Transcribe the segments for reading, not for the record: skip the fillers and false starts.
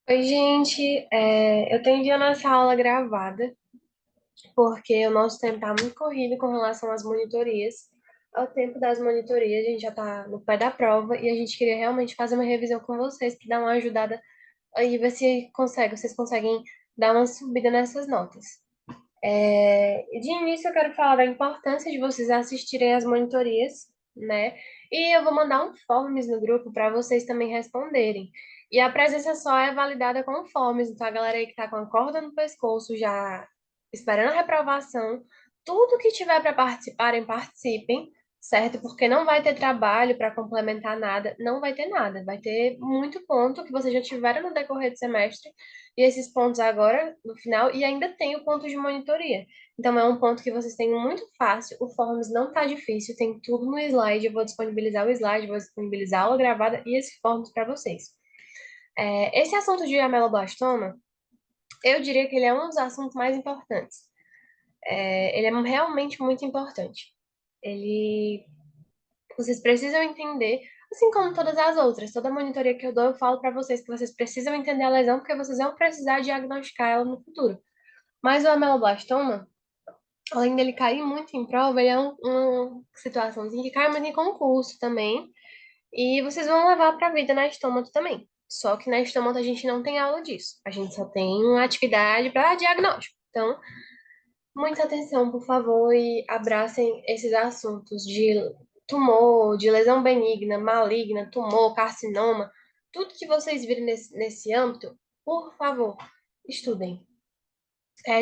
Oi, gente. Eu tô enviando essa aula gravada porque o nosso tempo tá muito corrido com relação às monitorias. Ao tempo das monitorias, a gente já tá no pé da prova e a gente queria realmente fazer uma revisão com vocês para dar uma ajudada aí, ver se vocês conseguem dar uma subida nessas notas. De início, eu quero falar da importância de vocês assistirem às monitorias, né? E eu vou mandar um forms no grupo para vocês também responderem. E a presença só é validada com forms, então a galera aí que tá com a corda no pescoço, já esperando a reprovação, tudo que tiver para participarem, participem, certo? Porque não vai ter trabalho para complementar nada, não vai ter nada, vai ter muito ponto que vocês já tiveram no decorrer do semestre e esses pontos agora no final, e ainda tem o ponto de monitoria. Então, é um ponto que vocês têm muito fácil. O Forms não tá difícil, tem tudo no slide. Eu vou disponibilizar o slide, vou disponibilizar a aula gravada e esse Forms para vocês. Esse assunto de ameloblastoma, eu diria que ele é um dos assuntos mais importantes. Ele é realmente muito importante. Ele, vocês precisam entender, assim como todas as outras. Toda monitoria que eu dou, eu falo para vocês que vocês precisam entender a lesão, porque vocês vão precisar diagnosticar ela no futuro. Mas o ameloblastoma, além dele cair muito em prova, ele é uma situaçãozinha que cai muito em concurso também. E vocês vão levar para a vida na estômago também. Só que na estômago a gente não tem aula disso. A gente só tem uma atividade para diagnóstico. Então, muita atenção, por favor, e abracem esses assuntos de tumor, de lesão benigna, maligna, tumor, carcinoma. Tudo que vocês virem nesse âmbito, por favor, estudem.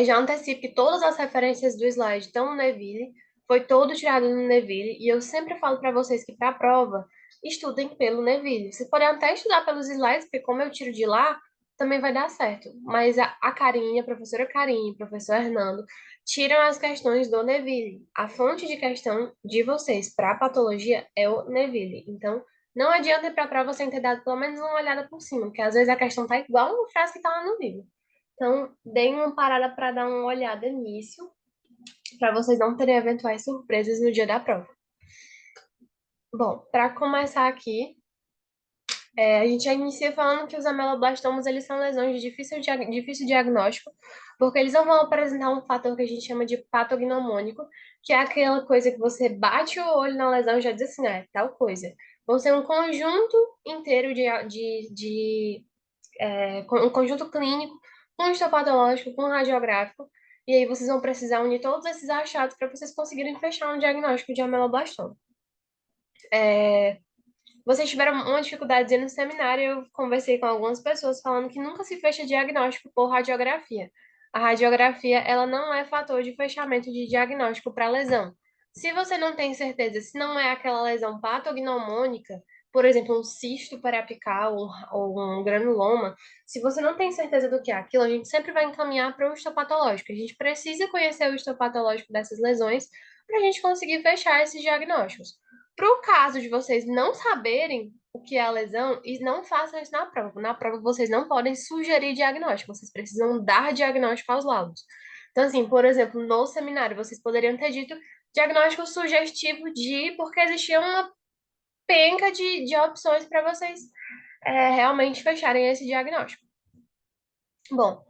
Já antecipo que todas as referências do slide estão no Neville, foi todo tirado no Neville, e eu sempre falo para vocês que para a prova, estudem pelo Neville. Vocês podem até estudar pelos slides, porque como eu tiro de lá, também vai dar certo. Mas a Carinha, a professora Carinha, o professor Hernando, tiram as questões do Neville. A fonte de questão de vocês para a patologia é o Neville. Então, não adianta ir para a prova sem ter dado pelo menos uma olhada por cima, porque às vezes a questão tá igual no frase que tá lá no livro. Então, deem uma parada para dar uma olhada nisso, para vocês não terem eventuais surpresas no dia da prova. Bom, para começar aqui, a gente já inicia falando que os ameloblastomas eles são lesões de difícil diagnóstico, porque eles não vão apresentar um fator que a gente chama de patognomônico, que é aquela coisa que você bate o olho na lesão e já diz assim, é tal coisa. Vão ser um conjunto inteiro um conjunto clínico, com histopatológico, com radiográfico, e aí vocês vão precisar unir todos esses achados para vocês conseguirem fechar um diagnóstico de ameloblastoma. Vocês tiveram uma dificuldade no seminário, eu conversei com algumas pessoas falando que nunca se fecha diagnóstico por radiografia. A radiografia, ela não é fator de fechamento de diagnóstico para lesão. Se você não tem certeza se não é aquela lesão patognomônica, por exemplo, um cisto periapical ou um granuloma, se você não tem certeza do que é aquilo, a gente sempre vai encaminhar para o histopatológico. A gente precisa conhecer o histopatológico dessas lesões para a gente conseguir fechar esses diagnósticos. Para o caso de vocês não saberem o que é a lesão, e não façam isso na prova. Na prova, vocês não podem sugerir diagnóstico, vocês precisam dar diagnóstico aos laudos. Então, assim, por exemplo, no seminário, vocês poderiam ter dito diagnóstico sugestivo de, porque existia uma penca de opções para vocês realmente fecharem esse diagnóstico. Bom,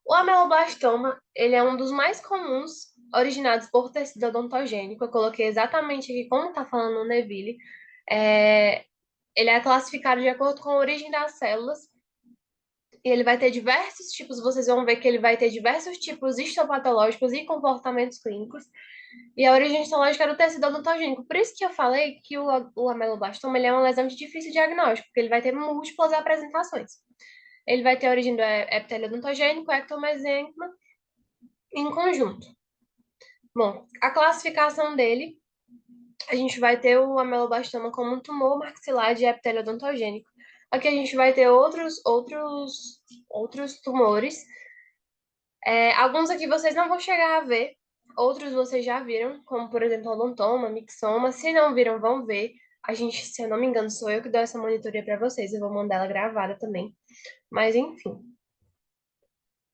o ameloblastoma, ele é um dos mais comuns originados por tecido odontogênico. Eu coloquei exatamente aqui como está falando no Neville. É, ele é classificado de acordo com a origem das células e ele vai ter diversos tipos. Vocês vão ver que ele vai ter diversos tipos histopatológicos e comportamentos clínicos. E a origem histológica era o tecido odontogênico. Por isso que eu falei que o ameloblastoma ele é uma lesão de difícil diagnóstico, porque ele vai ter múltiplas apresentações. Ele vai ter a origem do epitélio odontogênico, ectomesênquima, em conjunto. Bom, a classificação dele, a gente vai ter o ameloblastoma como um tumor maxilar de epitélio odontogênico. Aqui a gente vai ter outros tumores. Alguns aqui vocês não vão chegar a ver, outros vocês já viram, como por exemplo odontoma, mixoma. Se não viram, vão ver. A gente, se eu não me engano, sou eu que dou essa monitoria para vocês. Eu vou mandar ela gravada também. Mas enfim.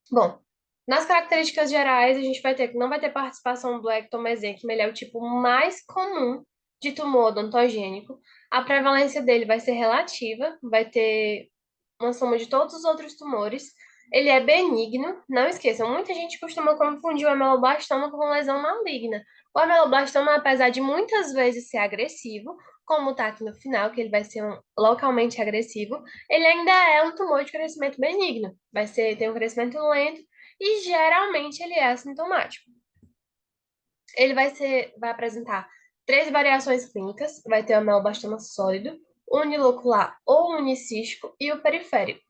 Bom, nas características gerais, a gente vai ter que não vai ter participação do ectomesenquima, ele é o tipo mais comum de tumor odontogênico. A prevalência dele vai ser relativa, vai ter uma soma de todos os outros tumores. Ele é benigno, não esqueçam, muita gente costuma confundir o ameloblastoma com lesão maligna. O ameloblastoma, apesar de muitas vezes ser agressivo, como está aqui no final, que ele vai ser localmente agressivo, ele ainda é um tumor de crescimento benigno. Tem um crescimento lento e geralmente ele é assintomático. Ele vai apresentar três variações clínicas, vai ter o ameloblastoma sólido, unilocular ou unicístico e o periférico.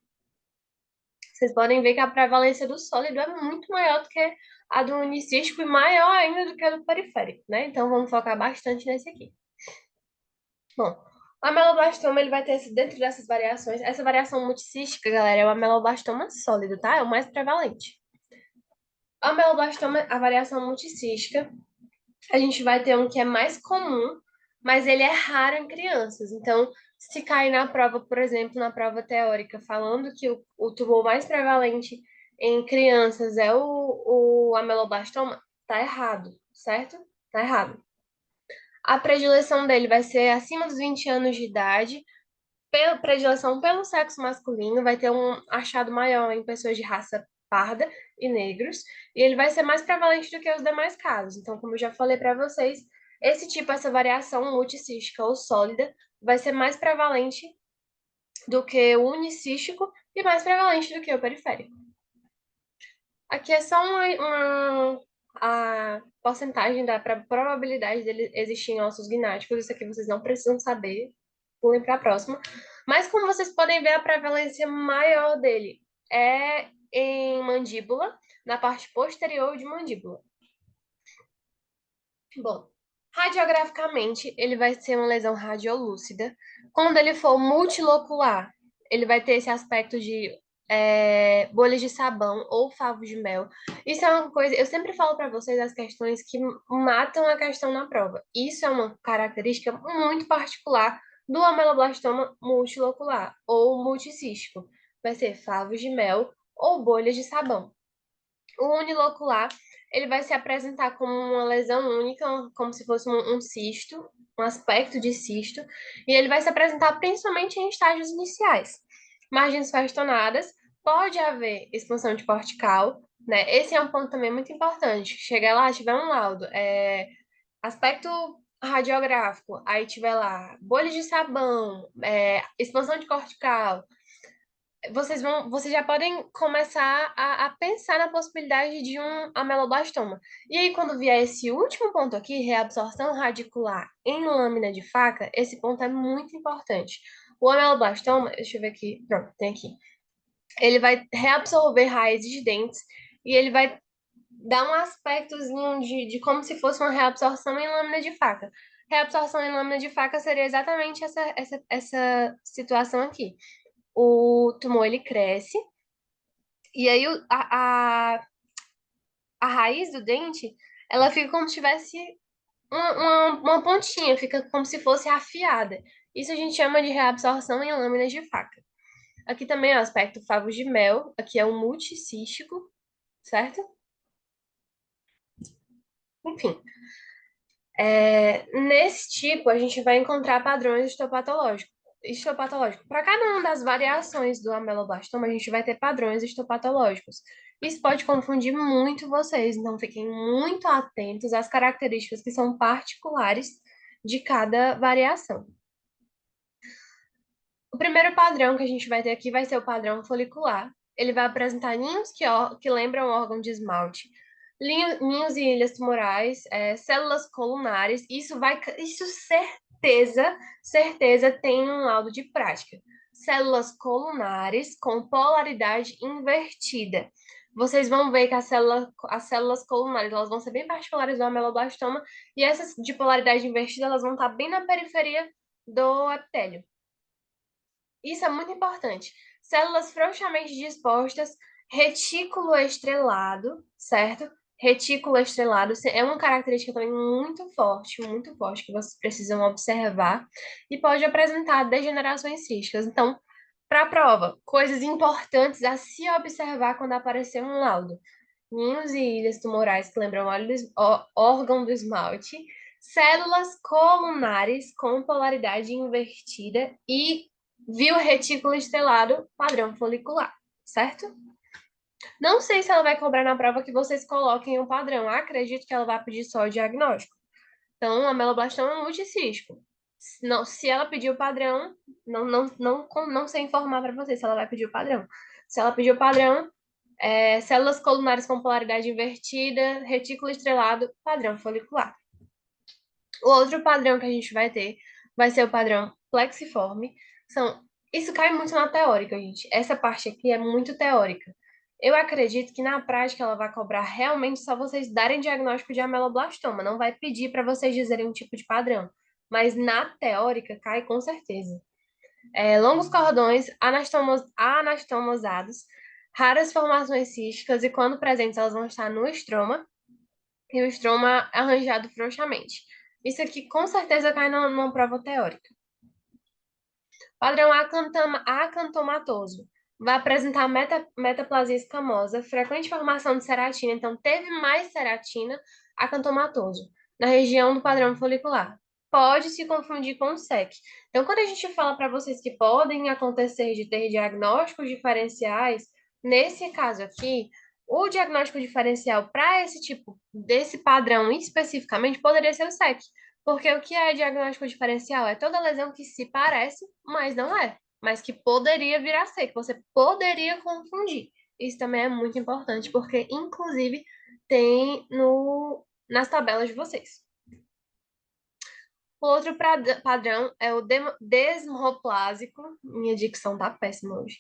Vocês podem ver que a prevalência do sólido é muito maior do que a do unicístico e maior ainda do que a do periférico, né? Então vamos focar bastante nesse aqui. Bom, o ameloblastoma ele vai ter dentro dessas variações, essa variação multicística, galera, é o ameloblastoma sólido, tá? É o mais prevalente. O ameloblastoma, a variação multicística, a gente vai ter um que é mais comum, mas ele é raro em crianças. Então, se cair na prova, por exemplo, na prova teórica, falando que o tumor mais prevalente em crianças é o ameloblastoma, tá errado, certo? Tá errado. A predileção dele vai ser acima dos 20 anos de idade, pela predileção pelo sexo masculino, vai ter um achado maior em pessoas de raça parda e negros, e ele vai ser mais prevalente do que os demais casos. Então, como eu já falei para vocês, essa variação multicística ou sólida, vai ser mais prevalente do que o unicístico e mais prevalente do que o periférico. Aqui é só a porcentagem da probabilidade dele existir em ossos gnáticos. Isso aqui vocês não precisam saber. Pulem para a próxima. Mas como vocês podem ver, a prevalência maior dele é em mandíbula, na parte posterior de mandíbula. Bom, radiograficamente, ele vai ser uma lesão radiolúcida. Quando ele for multilocular, ele vai ter esse aspecto de bolhas de sabão ou favos de mel. Isso é uma coisa, eu sempre falo para vocês as questões que matam a questão na prova. Isso é uma característica muito particular do ameloblastoma multilocular ou multicístico. Vai ser favos de mel ou bolhas de sabão. O unilocular, ele vai se apresentar como uma lesão única, como se fosse um cisto, um aspecto de cisto, e ele vai se apresentar principalmente em estágios iniciais. Margens festonadas, pode haver expansão de cortical, né? Esse é um ponto também muito importante. Chegar lá, tiver um laudo, aspecto radiográfico, aí tiver lá bolhas de sabão, expansão de cortical, vocês já podem começar a pensar na possibilidade de um ameloblastoma. E aí, quando vier esse último ponto aqui, reabsorção radicular em lâmina de faca, esse ponto é muito importante. O ameloblastoma, deixa eu ver aqui, pronto, tem aqui. Ele vai reabsorver raízes de dentes e ele vai dar um aspectozinho de como se fosse uma reabsorção em lâmina de faca. Reabsorção em lâmina de faca seria exatamente essa situação aqui. O tumor ele cresce, e aí a raiz do dente, ela fica como se tivesse uma pontinha, fica como se fosse afiada. Isso a gente chama de reabsorção em lâminas de faca. Aqui também é o aspecto favos de mel, aqui é o multicístico, certo? Enfim, nesse tipo a gente vai encontrar padrões histopatológicos. Para cada uma das variações do ameloblastoma, a gente vai ter padrões histopatológicos. Isso pode confundir muito vocês, então fiquem muito atentos às características que são particulares de cada variação. O primeiro padrão que a gente vai ter aqui vai ser o padrão folicular. Ele vai apresentar ninhos que lembram órgão de esmalte, ninhos e ilhas tumorais, células colunares. Isso certeza tem um laudo de prática. Células colunares com polaridade invertida. Vocês vão ver que as células colunares elas vão ser bem particulares do ameloblastoma e essas de polaridade invertida elas vão estar bem na periferia do epitélio. Isso é muito importante. Células frouxamente dispostas, retículo estrelado, certo? Retículo estrelado é uma característica também muito forte, que vocês precisam observar e pode apresentar degenerações císticas. Então, para a prova, coisas importantes a se observar quando aparecer um laudo. Ninhos e ilhas tumorais que lembram órgão do esmalte, células colunares com polaridade invertida e Viu retículo estrelado, padrão folicular, certo? Não sei se ela vai cobrar na prova que vocês coloquem o padrão. Acredito que ela vai pedir só o diagnóstico. Então, ameloblastoma multicístico. Não, se ela pedir o padrão, não sei informar para vocês se ela vai pedir o padrão. Se ela pedir o padrão, células colunares com polaridade invertida, retículo estrelado, padrão folicular. O outro padrão que a gente vai ter vai ser o padrão plexiforme. Isso cai muito na teórica, gente. Essa parte aqui é muito teórica. Eu acredito que na prática ela vai cobrar realmente só vocês darem diagnóstico de ameloblastoma. Não vai pedir para vocês dizerem um tipo de padrão. Mas na teórica cai com certeza. Longos cordões anastomosados, raras formações císticas e quando presentes elas vão estar no estroma e o estroma arranjado frouxamente. Isso aqui com certeza cai numa prova teórica. Padrão acantomatoso. Vai apresentar metaplasia escamosa, frequente formação de ceratina, então teve mais ceratina, acantomatoso, na região do padrão folicular. Pode se confundir com o SEC. Então, quando a gente fala para vocês que podem acontecer de ter diagnósticos diferenciais, nesse caso aqui, o diagnóstico diferencial para esse tipo, desse padrão especificamente, poderia ser o SEC. Porque o que é diagnóstico diferencial? É toda lesão que se parece, mas não é. Mas que poderia vir a ser, que você poderia confundir. Isso também é muito importante, porque, inclusive, tem nas tabelas de vocês. O outro padrão é o desmoplásico. Minha dicção tá péssima hoje.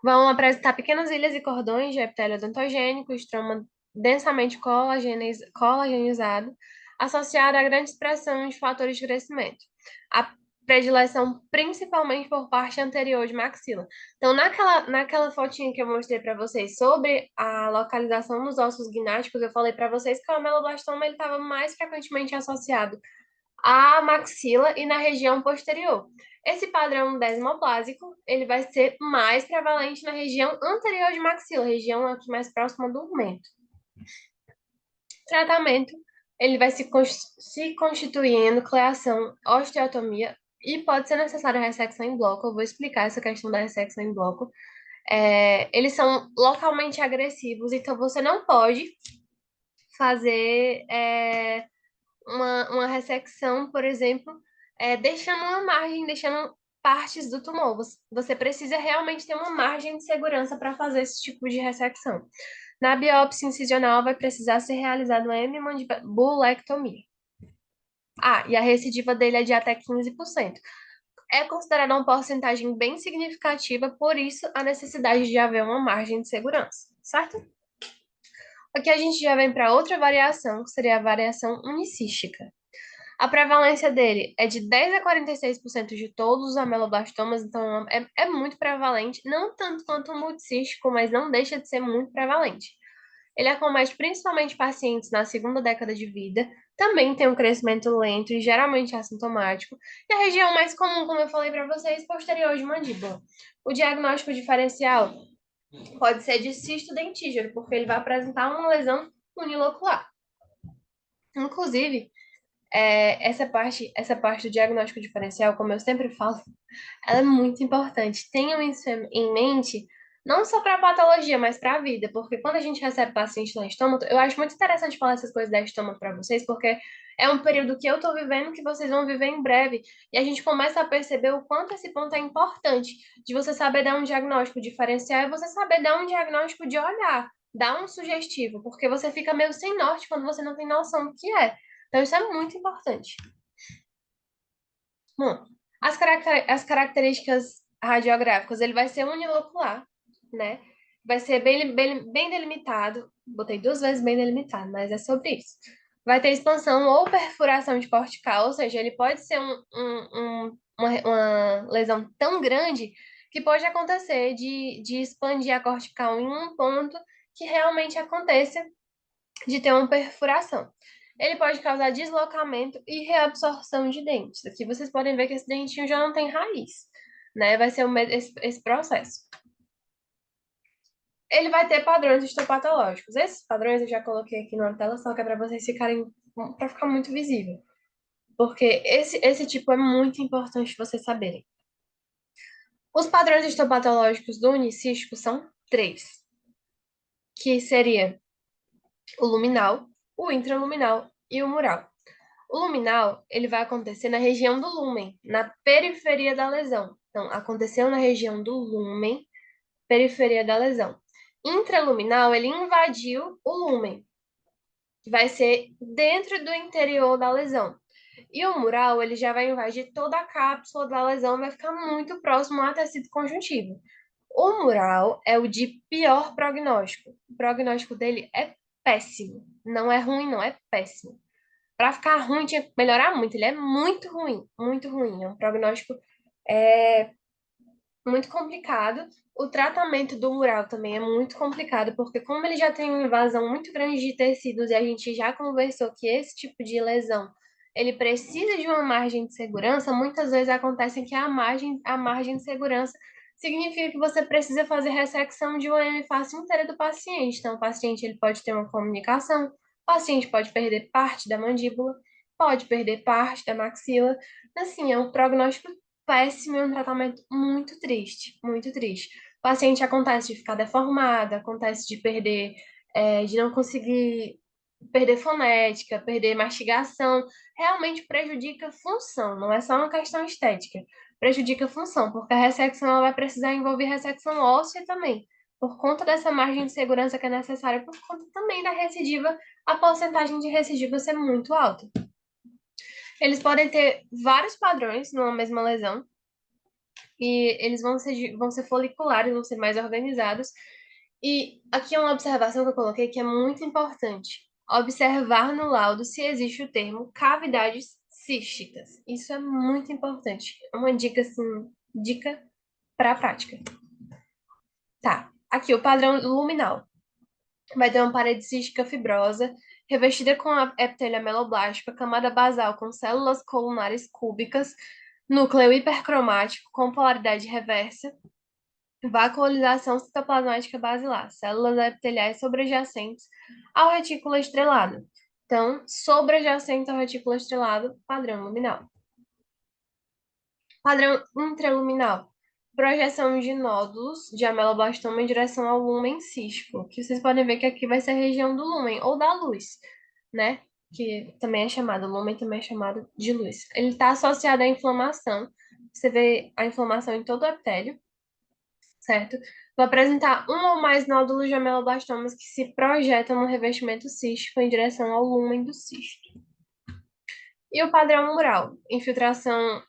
Vão apresentar pequenas ilhas e cordões de epitélio odontogênico, estroma densamente colagenizado, associado a grande expressão de fatores de crescimento. A predileção principalmente por parte anterior de maxila. Então, naquela fotinha que eu mostrei para vocês sobre a localização dos ossos gnáticos, eu falei para vocês que o ameloblastoma estava mais frequentemente associado à maxila e na região posterior. Esse padrão desmoplásico, ele vai ser mais prevalente na região anterior de maxila, região aqui mais próxima do mento. Tratamento, ele vai se constituindo nucleação, osteotomia e pode ser necessária a ressecção em bloco. Eu vou explicar essa questão da ressecção em bloco. Eles são localmente agressivos, então você não pode fazer uma ressecção, por exemplo, deixando uma margem, deixando partes do tumor. Você precisa realmente ter uma margem de segurança para fazer esse tipo de ressecção. Na biópsia incisional, vai precisar ser realizada uma hemimandibulectomia. E a recidiva dele é de até 15%. É considerada uma porcentagem bem significativa, por isso a necessidade de haver uma margem de segurança, certo? Aqui a gente já vem para outra variação, que seria a variação unicística. A prevalência dele é de 10 a 46% de todos os ameloblastomas, então é muito prevalente, não tanto quanto o multicístico, mas não deixa de ser muito prevalente. Ele acomete principalmente pacientes na segunda década de vida, também tem um crescimento lento e geralmente assintomático, e a região mais comum, como eu falei para vocês, posterior de mandíbula. O diagnóstico diferencial pode ser de cisto dentígero, porque ele vai apresentar uma lesão unilocular. Inclusive, essa parte do diagnóstico diferencial, como eu sempre falo, ela é muito importante. Tenham isso em mente, não só para a patologia, mas para a vida, porque quando a gente recebe paciente na estômago, eu acho muito interessante falar essas coisas da estômago para vocês, porque é um período que eu estou vivendo, que vocês vão viver em breve, e a gente começa a perceber o quanto esse ponto é importante, de você saber dar um diagnóstico diferencial e você saber dar um diagnóstico de olhar, dar um sugestivo, porque você fica meio sem norte quando você não tem noção do que é. Então, isso é muito importante. Bom, as características radiográficas, ele vai ser unilocular, né? Vai ser bem delimitado. Botei duas vezes bem delimitado, mas é sobre isso. Vai ter expansão ou perfuração de cortical, ou seja, ele pode ser uma lesão tão grande que pode acontecer de expandir a cortical em um ponto que realmente aconteça de ter uma perfuração. Ele pode causar deslocamento e reabsorção de dentes. Aqui vocês podem ver que esse dentinho já não tem raiz, né? Vai ser esse processo. Ele vai ter padrões histopatológicos. Esses padrões eu já coloquei aqui na tela, só que é para vocês ficarem, para ficar muito visível. Porque esse tipo é muito importante vocês saberem. Os padrões histopatológicos do unicístico são três, que seria o luminal, o intraluminal e o mural. O luminal, ele vai acontecer na região do lúmen, na periferia da lesão. Então, aconteceu na região do lúmen, periferia da lesão. Intraluminal, ele invadiu o lúmen, que vai ser dentro do interior da lesão. E o mural, ele já vai invadir toda a cápsula da lesão, vai ficar muito próximo ao tecido conjuntivo. O mural é o de pior prognóstico. O prognóstico dele é péssimo. Não é ruim, não, é péssimo. Para ficar ruim, tinha que melhorar muito. Ele é muito ruim, muito ruim. É um prognóstico é, muito complicado. O tratamento do mural também é muito complicado, porque como ele já tem uma invasão muito grande de tecidos e a gente já conversou que esse tipo de lesão ele precisa de uma margem de segurança, muitas vezes acontece que a margem de segurança significa que você precisa fazer ressecção de uma face inteira do paciente. Então, o paciente ele pode ter uma comunicação, o paciente pode perder parte da mandíbula, pode perder parte da maxila. Assim, é um prognóstico péssimo e um tratamento muito triste, muito triste. O paciente acontece de ficar deformado, acontece de perder, de não conseguir perder fonética, perder mastigação, realmente prejudica a função, não é só uma questão estética, prejudica a função, porque a ressecção ela vai precisar envolver ressecção óssea também, por conta dessa margem de segurança que é necessária, por conta também da recidiva, a porcentagem de recidiva ser muito alta. Eles podem ter vários padrões numa mesma lesão, e eles vão ser foliculares, vão ser mais organizados. E aqui é uma observação que eu coloquei que é muito importante. Observar no laudo se existe o termo cavidades císticas. Isso é muito importante. É uma dica, assim, dica para a prática. Tá, aqui o padrão luminal. Vai ter uma parede cística fibrosa, revestida com a epitélio ameloblástica, camada basal com células colunares cúbicas, núcleo hipercromático com polaridade reversa, vacuolização citoplasmática basilar, células epiteliais sobrejacentes ao retículo estrelado. Então, sobrejacente ao retículo estrelado, padrão luminal. Padrão intraluminal, projeção de nódulos de ameloblastoma em direção ao lúmen cístico, que vocês podem ver que aqui vai ser a região do lúmen, ou da luz, né? Que também é chamado, o lúmen também é chamado de luz. Ele está associado à inflamação, você vê a inflamação em todo o epitélio, certo? Vai apresentar um ou mais nódulos de ameloblastomas que se projetam no revestimento cístico em direção ao lúmen do cisto. E o padrão mural, infiltração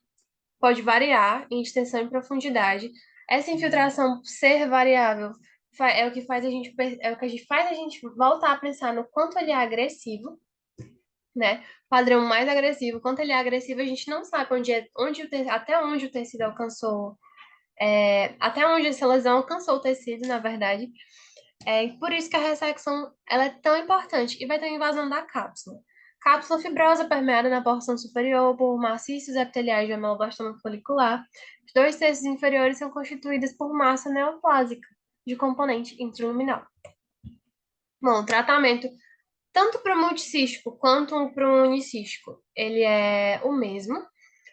pode variar em extensão e profundidade. Essa infiltração ser variável é o que faz a gente voltar a pensar no quanto ele é agressivo, né? Padrão mais agressivo, quanto ele é agressivo, a gente não sabe até onde o tecido alcançou, até onde essa lesão alcançou o tecido, na verdade. Por isso que a ressecção ela é tão importante e vai ter invasão da cápsula. Cápsula fibrosa permeada na porção superior por maciços epiteliais de ameloblastoma folicular. Os dois terços inferiores são constituídos por massa neoplásica de componente intraluminal. Bom, o tratamento tanto para o multicístico quanto para o unicístico, ele é o mesmo,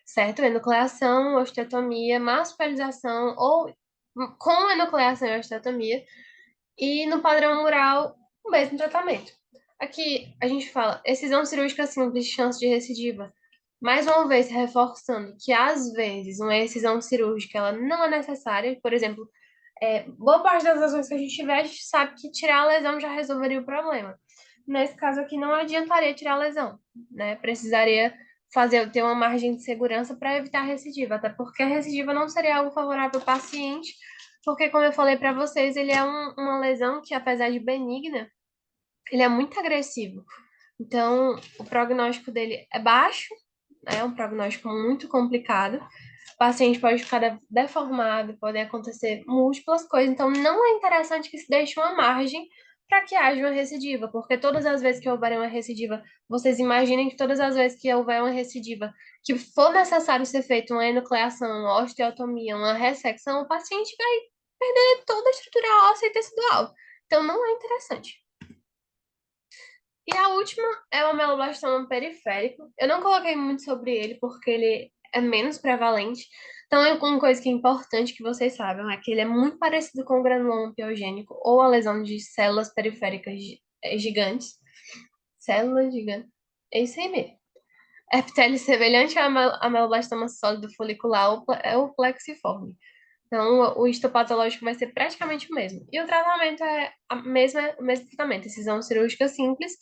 certo? Enucleação, osteotomia, masculinização ou com enucleação e osteotomia. E no padrão mural, o mesmo tratamento. Aqui a gente fala excisão cirúrgica simples, chance de recidiva. Mais uma vez, reforçando que às vezes uma excisão cirúrgica ela não é necessária. Por exemplo, boa parte das lesões que a gente tiver, a gente sabe que tirar a lesão já resolveria o problema. Nesse caso aqui, não adiantaria tirar a lesão, né? Precisaria ter uma margem de segurança para evitar a recidiva, até porque a recidiva não seria algo favorável para o paciente, porque, como eu falei para vocês, ele é uma lesão que, apesar de benigna, ele é muito agressivo. Então, o prognóstico dele é baixo, é um prognóstico muito complicado. O paciente pode ficar deformado, podem acontecer múltiplas coisas. Então, não é interessante que se deixe uma margem para que haja uma recidiva, porque todas as vezes que houver uma recidiva, vocês imaginem que todas as vezes que houver uma recidiva, que for necessário ser feita uma enucleação, uma osteotomia, uma ressecção, o paciente vai perder toda a estrutura óssea e tecidual. Então, não é interessante. E a última é o ameloblastoma periférico. Eu não coloquei muito sobre ele porque ele é menos prevalente, Então, uma coisa que é importante que vocês saibam é que ele é muito parecido com o granuloma piogênico ou a lesão de células periféricas gigantes. Células gigantes. É isso aí mesmo. Epitélio semelhante ao ameloblastoma sólido folicular ou é o plexiforme. Então, o histopatológico vai ser praticamente o mesmo. E o tratamento é o mesmo tratamento, incisão cirúrgica simples.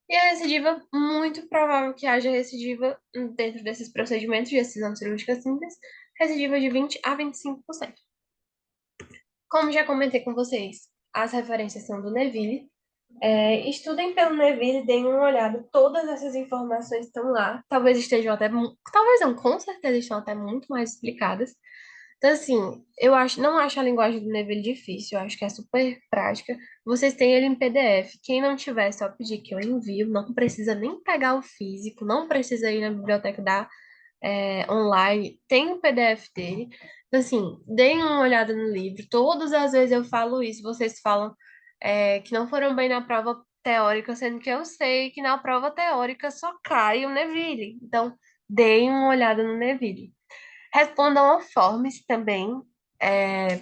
E a recidiva, muito provável que haja recidiva dentro desses procedimentos de excisão cirúrgica simples, recidiva de 20 a 25%. Como já comentei com vocês, as referências são do Neville. Estudem pelo Neville, deem uma olhada. Todas essas informações estão lá. Talvez estejam até, talvez não, com certeza estão até muito mais explicadas. Então, assim, não acho a linguagem do Neville difícil, eu acho que é super prática. Vocês têm ele em PDF. Quem não tiver, é só pedir que eu envio. Não precisa nem pegar o físico, não precisa ir na biblioteca online. Tem o PDF dele. Então, assim, deem uma olhada no livro. Todas as vezes eu falo isso, vocês falam que não foram bem na prova teórica, sendo que eu sei que na prova teórica só cai o Neville. Então, deem uma olhada no Neville. Respondam ao Forms também. É,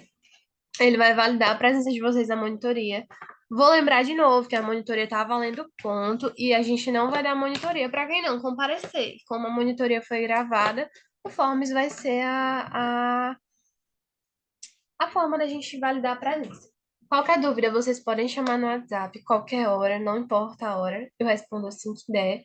ele vai validar a presença de vocês na monitoria. Vou lembrar de novo que a monitoria está valendo ponto e a gente não vai dar monitoria para quem não comparecer. Como a monitoria foi gravada, o Forms vai ser a forma da gente validar a presença. Qualquer dúvida, vocês podem chamar no WhatsApp, qualquer hora, não importa a hora, eu respondo assim que der.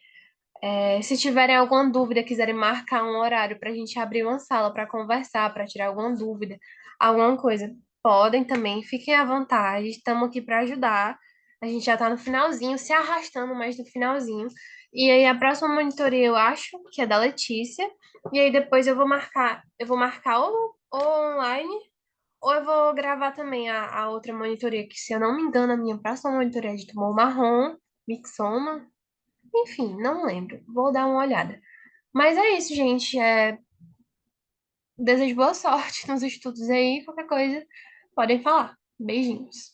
Se tiverem alguma dúvida, quiserem marcar um horário para a gente abrir uma sala para conversar, para tirar alguma dúvida, alguma coisa, podem também, fiquem à vontade, estamos aqui para ajudar. A gente já está no finalzinho, se arrastando mais no finalzinho. E aí a próxima monitoria eu acho que é da Letícia. E aí depois eu vou marcar ou online, ou eu vou gravar também a outra monitoria, que se eu não me engano, a minha próxima monitoria é de tumor marrom, mixoma. Enfim, não lembro. Vou dar uma olhada. Mas é isso, gente. Desejo boa sorte nos estudos aí. Qualquer coisa, podem falar. Beijinhos.